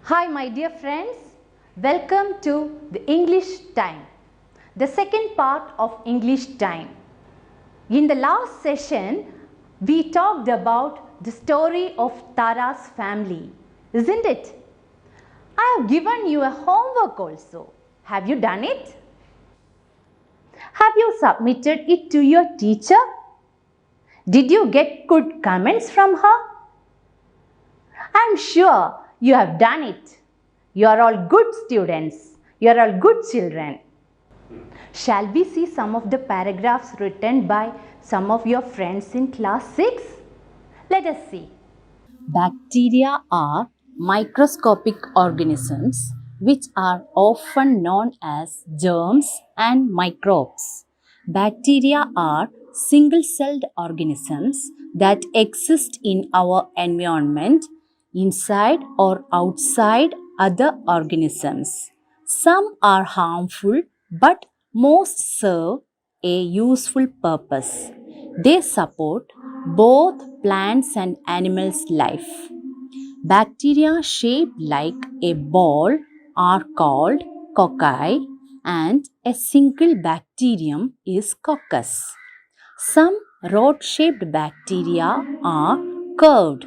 Hi my dear friends, welcome to the English time, the second part of English time. In the last session, we talked about the story of Tara's family, isn't it? I have given you a homework also. Have you done it? Have you submitted it to your teacher? Did you get good comments from her? I am sure you have done it. You are all good students. You are all good children. Shall we see some of the paragraphs written by some of your friends in class 6? Let us see. Bacteria are microscopic organisms which are often known as germs and microbes. Bacteria are single-celled organisms that exist in our environment inside or outside other organisms. Some are harmful but most serve a useful purpose. They support both plants and animals' life. Bacteria shaped like a ball are called cocci, and a single bacterium is coccus. Some rod-shaped bacteria are curved.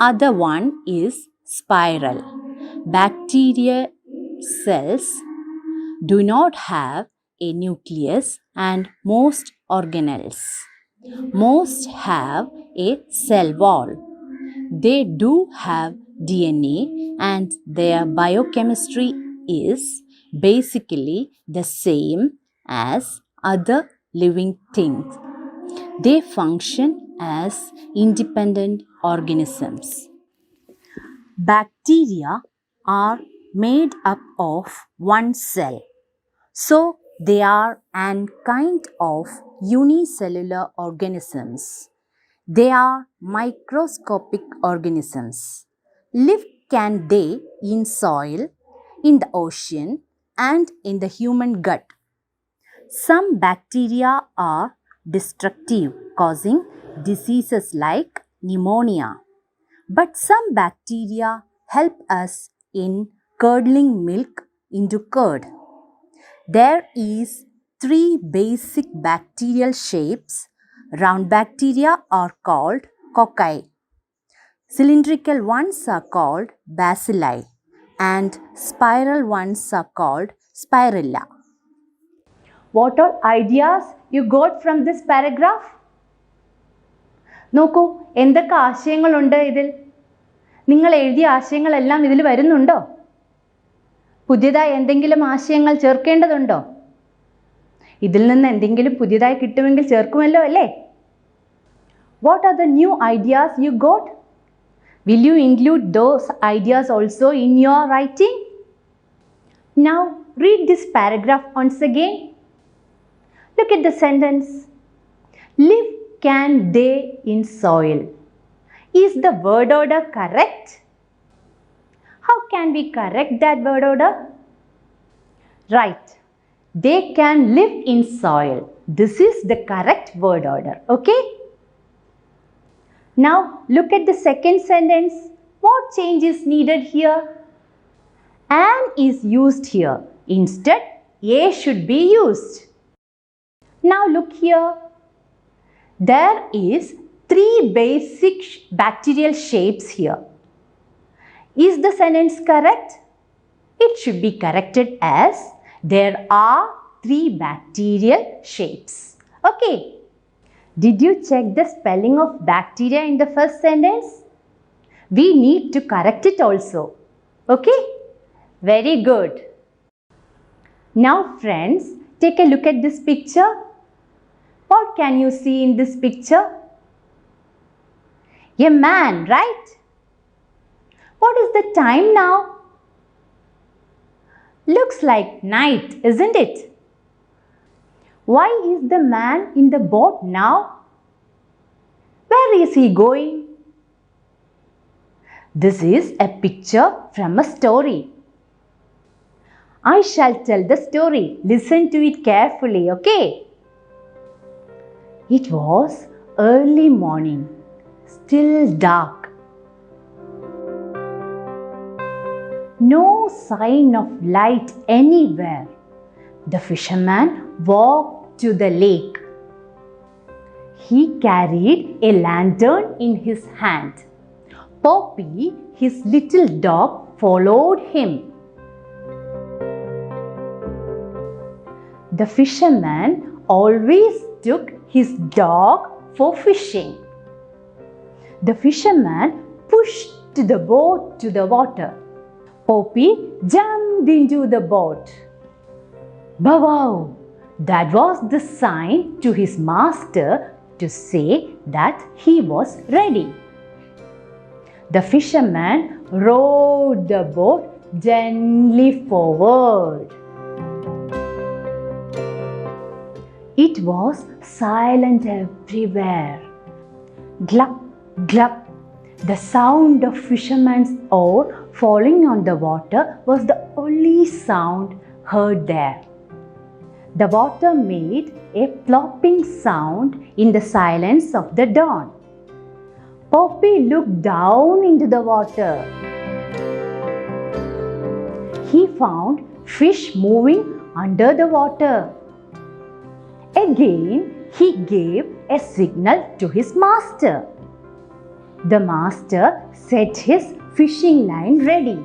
Other one is spiral. Bacteria cells do not have a nucleus, and most organelles. Most have a cell wall. They do have DNA, and their biochemistry is basically the same as other living things. They function as independent organisms. Bacteria are made up of one cell. So, they are an kind of unicellular organisms. They are microscopic organisms. Live can they in soil, in the ocean, and in the human gut. Some bacteria are destructive, causing diseases like pneumonia. But some bacteria help us in curdling milk into curd. There is three basic bacterial shapes. Round bacteria are called cocci. Cylindrical ones are called bacilli, and spiral ones are called spirilla. What all ideas you got from this paragraph? നോക്കൂ എന്തൊക്കെ ആശയങ്ങളുണ്ട് ഇതിൽ. നിങ്ങൾ എഴുതിയ ആശയങ്ങളെല്ലാം ഇതിൽ വരുന്നുണ്ടോ? പുതിയതായി എന്തെങ്കിലും ആശയങ്ങൾ ചേർക്കേണ്ടതുണ്ടോ? ഇതിൽ നിന്ന് എന്തെങ്കിലും പുതിയതായി കിട്ടുമെങ്കിൽ ചേർക്കുമല്ലോ അല്ലേ? What are the new ideas you got? Will you include those ideas also in your writing? Now read this paragraph once again. Look at the sentence. Live can they in soil. Is the word order correct? How can we correct that word order? Right. They can live in soil. This is the correct word order. Okay? Now look at the second sentence. What change is needed here? An is used here. Instead, a should be used. Now look here. There is three basic bacterial shapes here. Is the sentence correct? It should be corrected as there are 3 bacterial shapes. Okay. Did you check the spelling of bacteria in the first sentence? We need to correct it also. Okay? Very good. Now friends, take a look at this picture. What can you see in this picture? A man, right? What is the time now? Looks like night, isn't it? Why is the man in the boat now? Where is he going? This is a picture from a story. I shall tell the story. Listen to it carefully, okay? It was early morning, still dark. No sign of light anywhere. The fisherman walked to the lake. He carried a lantern in his hand. Poppy, his little dog, followed him. The fisherman always took his dog for fishing. The fisherman pushed the boat to the water. Poppy jumped into the boat. Bow! That was the sign to his master to say that he was ready. The fisherman rowed the boat gently forward. It was silent everywhere. Glup, glup. The sound of fisherman's oar falling on the water was the only sound heard there. The water made a plopping sound in the silence of the dawn. Poppy looked down into the water. He found fish moving under the water. Again, he gave a signal to his master. The master set his fishing line ready.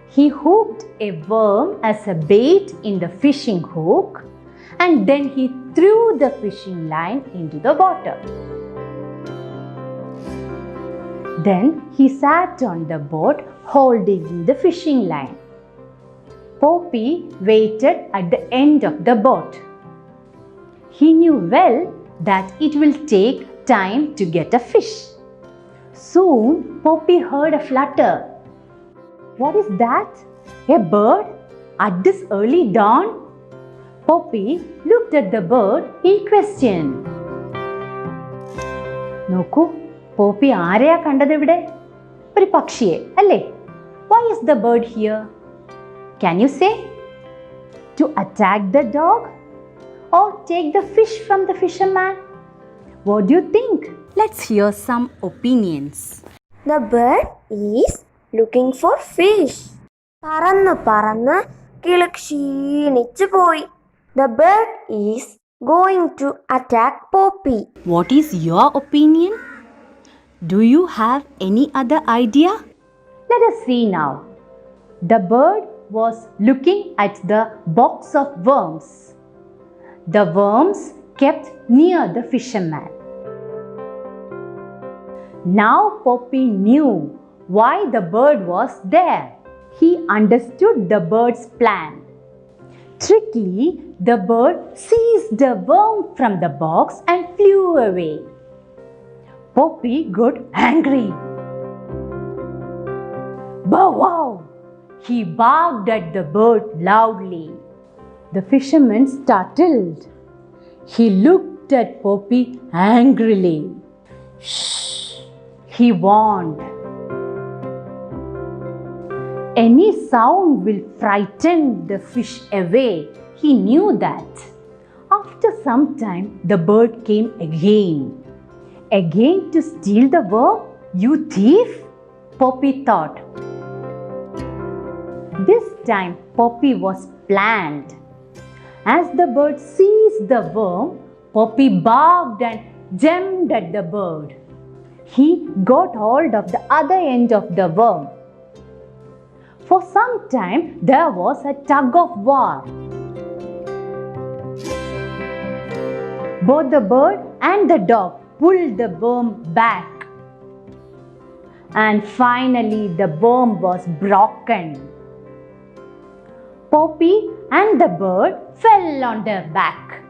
He hooked a worm as a bait in the fishing hook and then he threw the fishing line into the water. Then he sat on the boat holding the fishing line. Poppy waited at the end of the boat. He knew well that it will take time to get a fish. Soon Poppy heard a flutter. What is that? A bird? At this early dawn? Poppy looked at the bird in question. നോക്കൂ, poppy ആരെയാ കണ്ടത് ഇവിടെ? ഒരു പക്ഷിയെ അല്ലേ? Why is the bird here? Can you say? To attack the dog? Or take the fish from the fisherman? What do you think? Let's hear some opinions. The bird is looking for fish. പറന്ന് പറന്ന് കിളി ക്ഷീണിച്ചു പോയി. The bird is going to attack Poppy. What is your opinion? Do you have any other idea? Let us see now. The bird was looking at the box of worms. The worms kept near the fisherman. Now Poppy knew why the bird was there. He understood the bird's plan. Trickily, the bird seized a worm from the box and flew away. Poppy got angry. Bow wow! He barked at the bird loudly. The fisherman startled. He looked at Poppy angrily. Shh! He warned. Any sound will frighten the fish away. He knew that. After some time, the bird came again. Again to steal the worm? You thief? Poppy thought. This time, Poppy was planned. As the bird seized the worm, Poppy barked and jumped at the bird. He got hold of the other end of the worm. For some time, there was a tug of war. Both the bird and the dog pulled the worm back. And finally, the worm was broken. Poppy and the bird fell on their back.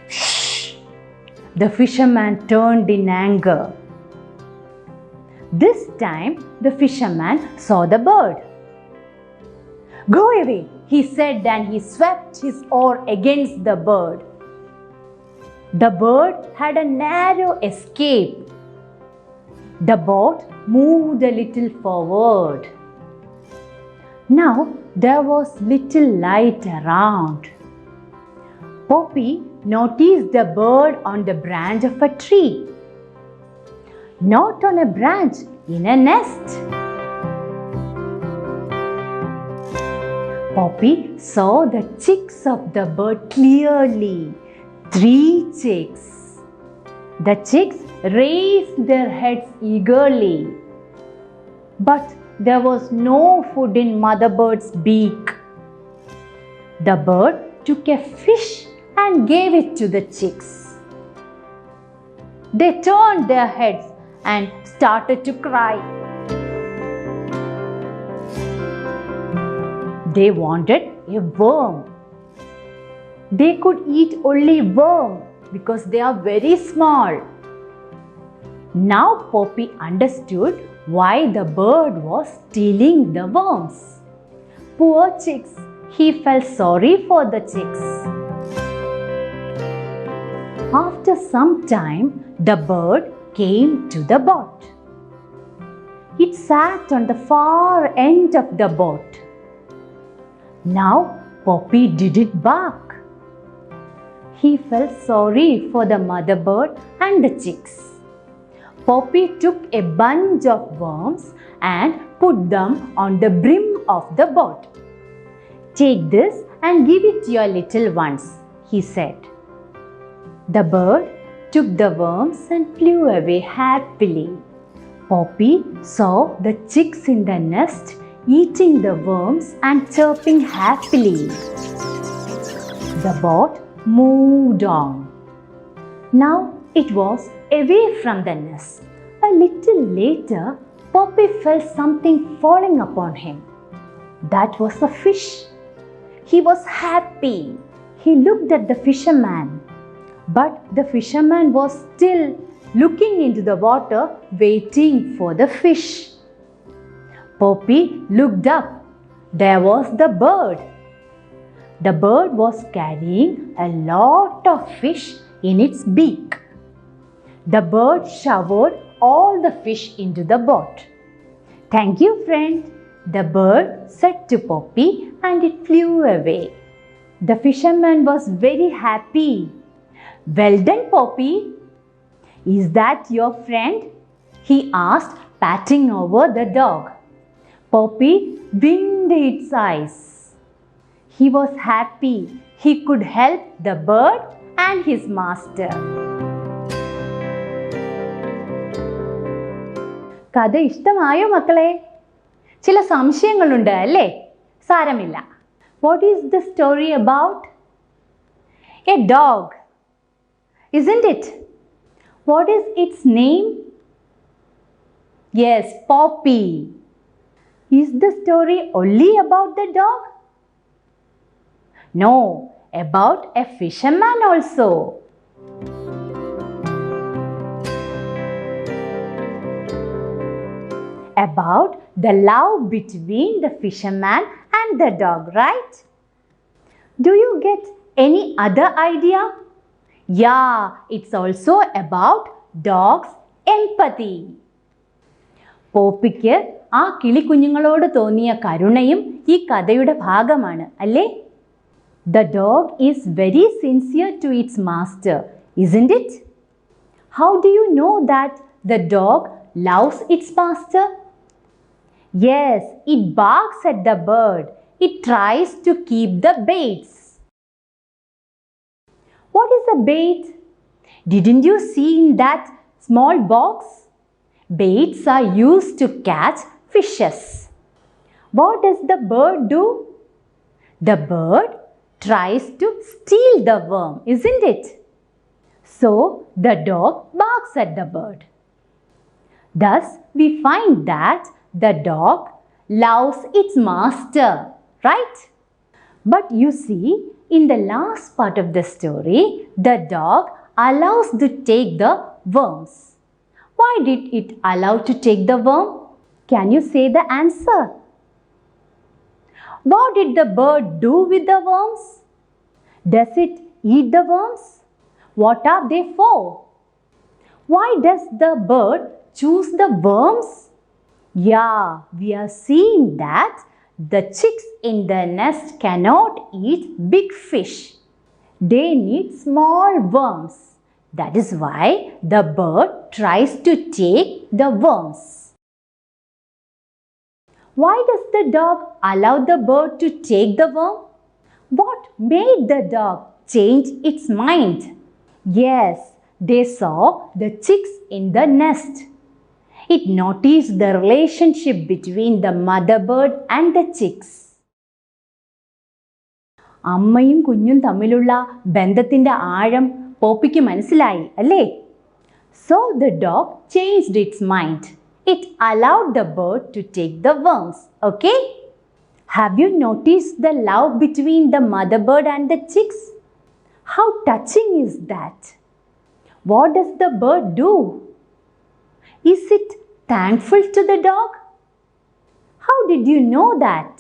Shh! The fisherman turned in anger. This time, the fisherman saw the bird. Go away, he said, and he swept his oar against the bird. The bird had a narrow escape. The boat moved a little forward. Now there was little light around. Poppy noticed the bird on the branch of a tree. Not on a branch, in a nest. Poppy saw the chicks of the bird clearly. 3 chicks. The chicks raised their heads eagerly. But there was no food in Mother Bird's beak. The bird took a fish and gave it to the chicks. They turned their heads and started to cry. They wanted a worm. They could eat only worm because they are very small. Now Poppy understood why the bird was stealing the worms. Poor chicks, he felt sorry for the chicks. After some time, the bird came to the boat. It sat on the far end of the boat. Now Poppy didn't bark. He felt sorry for the mother bird and the chicks. Poppy took a bunch of worms and put them on the brim of the boat. Take this and give it to your little ones, he said. The bird took the worms and flew away happily. Poppy saw the chicks in the nest eating the worms and chirping happily. The boat moved on. Now it was away from the nest. A little later, Poppy felt something falling upon him. That was a fish. He was happy. He looked at the fisherman. But the fisherman was still looking into the water, waiting for the fish. Poppy looked up. There was the bird. The bird was carrying a lot of fish in its beak. The bird showered all the fish into the boat. Thank you, friend, the bird said to Poppy, and it flew away. The fisherman was very happy. Well done, Poppy. Is that your friend? He asked, patting over the dog. Poppy winked its eyes. He was happy he could help the bird and his master. കഥ ഇഷ്ടമായോ മക്കളെ? ചില സംശയങ്ങളുണ്ട് അല്ലേ? സാരമില്ല. What is the story about? A dog, isn't it? What is its name? Yes, Poppy. Is the story only about the dog? No, about a fisherman also. About the love between the fisherman and the dog, right? Do you get any other idea? Yeah, it's also about dog's empathy. പോപ്പിക്ക് ആ കിളിക്കുഞ്ഞുങ്ങളോട് തോന്നിയ കരുണയും ഈ കഥയുടെ ഭാഗമാണ് അല്ലേ? The dog is very sincere to its master, isn't it? How do you know that the dog loves its master? Yes, it barks at the bird. It tries to keep the baits. What is a bait? Didn't you see in that small box? Baits are used to catch fishes. What does the bird do? The bird tries to steal the worm, isn't it? So the dog barks at the bird. Thus, we find that the dog loves its master, right? But you see, in the last part of the story, the dog allows to take the worms. Why did it allow to take the worm? Can you say the answer? What did the bird do with the worms? Does it eat the worms? What are they for? Why does the bird choose the worms? Yeah, we are seeing that the chicks in the nest cannot eat big fish. They need small worms. That is why the bird tries to take the worms. Why does the dog allow the bird to take the worm? What made the dog change its mind? Yes, they saw the chicks in the nest. It noticed the relationship between the mother bird and the chicks. അമ്മയും കുഞ്ഞും തമ്മിലുള്ള ബന്ധത്തിന്റെ ആഴം പോപ്പിക്ക് മനസ്സിലായി അല്ലേ? So the dog changed its mind. It allowed the bird to take the worms, okay? Have you noticed the love between the mother bird and the chicks? How touching is that? What does the bird do? Is it thankful to the dog? How did you know that?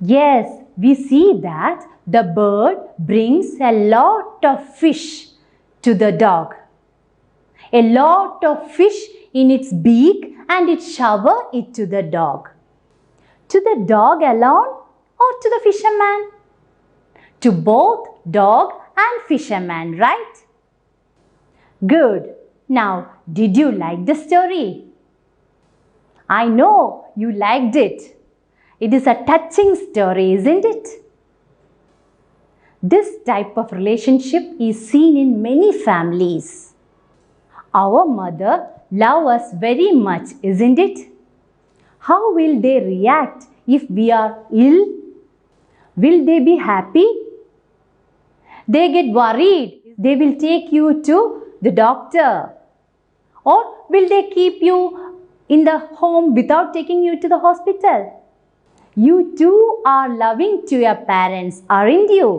Yes, we see that the bird brings a lot of fish to the dog. A lot of fish in its beak, and it showers it to the dog. To the dog alone or to the fisherman? To both dog and fisherman, right? Good. Now, did you like the story? I know you liked it. It is a touching story, isn't it? This type of relationship is seen in many families. Our mother loves us very much, isn't it? How will they react if we are ill? Will they be happy? They get worried. They will take you to the doctor. Or will they keep you in the home without taking you to the hospital? You too are loving to your parents, aren't you?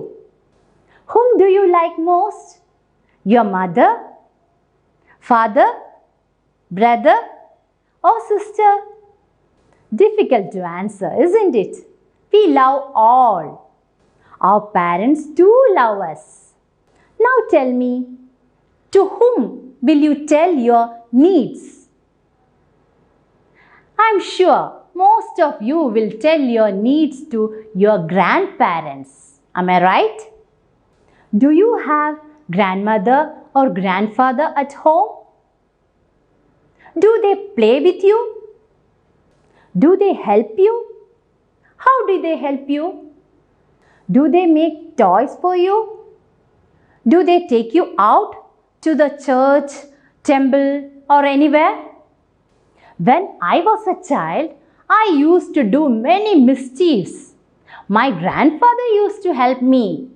Whom do you like most? Your mother, father, brother, or sister? Difficult to answer, isn't it? We love all. Our parents too love us. Now tell me, to whom will you tell your needs? I'm sure most of you will tell your needs to your grandparents. Am I right? Do you have grandmother or grandfather at home? Do they play with you? Do they help you? How do they help you? Do they make toys for you? Do they take you out to the church, temple, or anywhere? When I was a child, I used to do many mischiefs. My grandfather used to help me.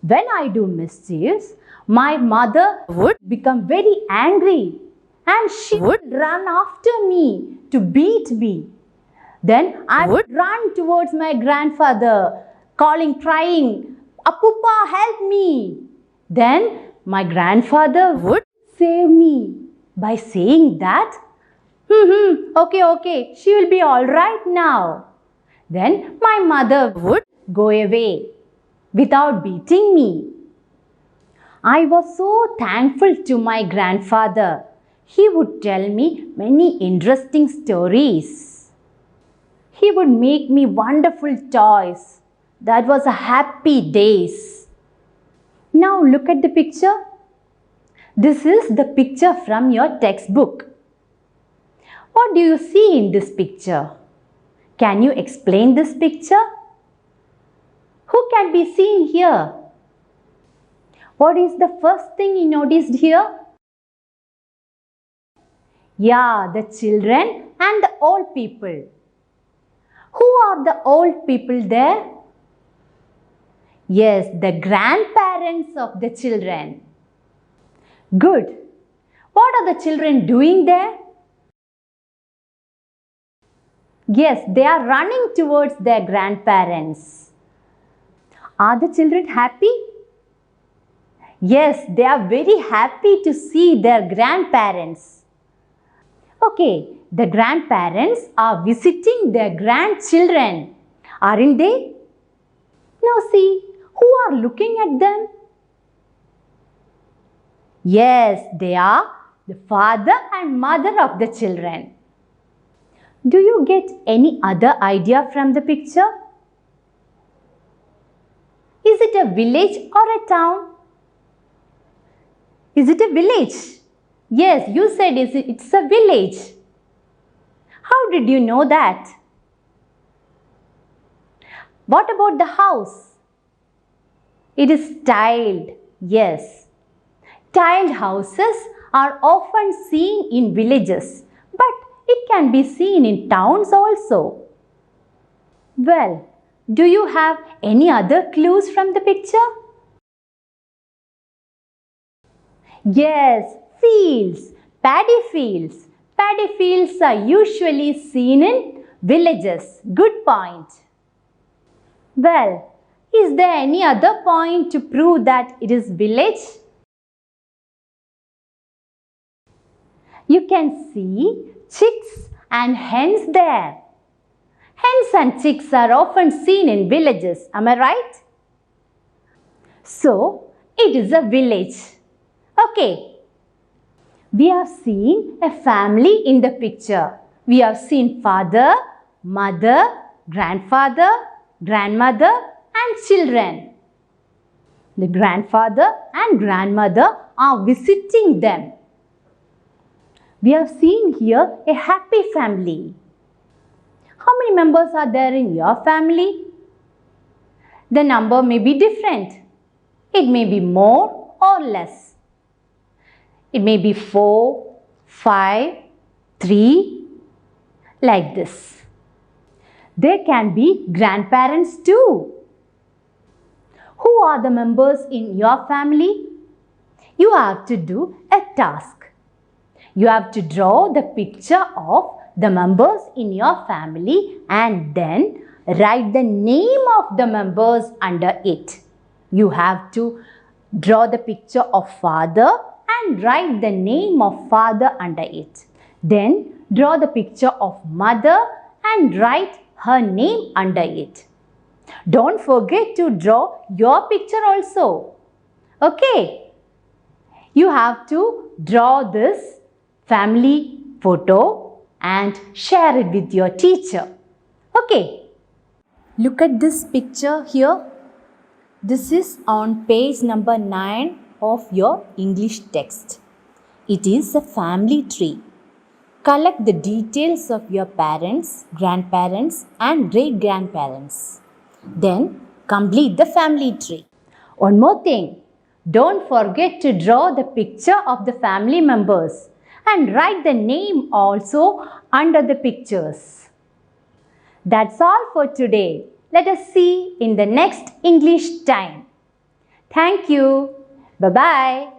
When I do mischiefs, my mother would become very angry and she would run after me to beat me. Then I would run towards my grandfather, crying, "Apuppa, help me." Then my grandfather would save me by saying that, okay, she will be all right now. Then my mother would go away without beating me. I was so thankful to my grandfather. He would tell me many interesting stories. He would make me wonderful toys. That was a happy days. Now look at the picture. This is the picture from your textbook. What do you see in this picture? Can you explain this picture? Who can be seen here? What is the first thing you noticed here? Yeah, the children and the old people. are the old people there? Yes, the grandparents of the children. Good. What are the children doing there? Yes, they are running towards their grandparents. Are the children happy? Yes, they are very happy to see their grandparents. Okay, the grandparents are visiting their grandchildren, aren't they? Now see, who are looking at them? Yes, they are the father and mother of the children. Do you get any other idea from the picture? Is it a village or a town? Is it a village? Yes, you said it's a village. How did you know that? What about the house? It is tiled. Yes. Tiled houses are often seen in villages, but it can be seen in towns also. Well, do you have any other clues from the picture? Yes, fields, paddy fields. Paddy fields are usually seen in villages. Good point. Well, is there any other point to prove that it is village? You can see chicks and hens there. Hens and chicks are often seen in villages. Am I right? So, it is a village. Okay. We have seen a family in the picture. We have seen father, mother, grandfather, grandmother and children. The grandfather and grandmother are visiting them. We have seen here a happy family. How many members are there in your family? The number may be different. It may be more or less. It may be 4, 5, 3, like this. There can be grandparents too. Who are the members in your family? You have to do a task. You have to draw the picture of the members in your family and then write the name of the members under it. You have to draw the picture of father and write the name of father under it. Then draw the picture of mother and write her name under it. Don't forget to draw your picture also. Okay. You have to draw this family photo and share it with your teacher. Okay. Look at this picture here. This is on page number 9 of your English text. It is a family tree. Collect the details of your parents, grandparents and great-grandparents. Then complete the family tree. One more thing. Don't forget to draw the picture of the family members and write the name also under the pictures. That's all for today. Let us see in the next English time. Thank you. Bye-bye.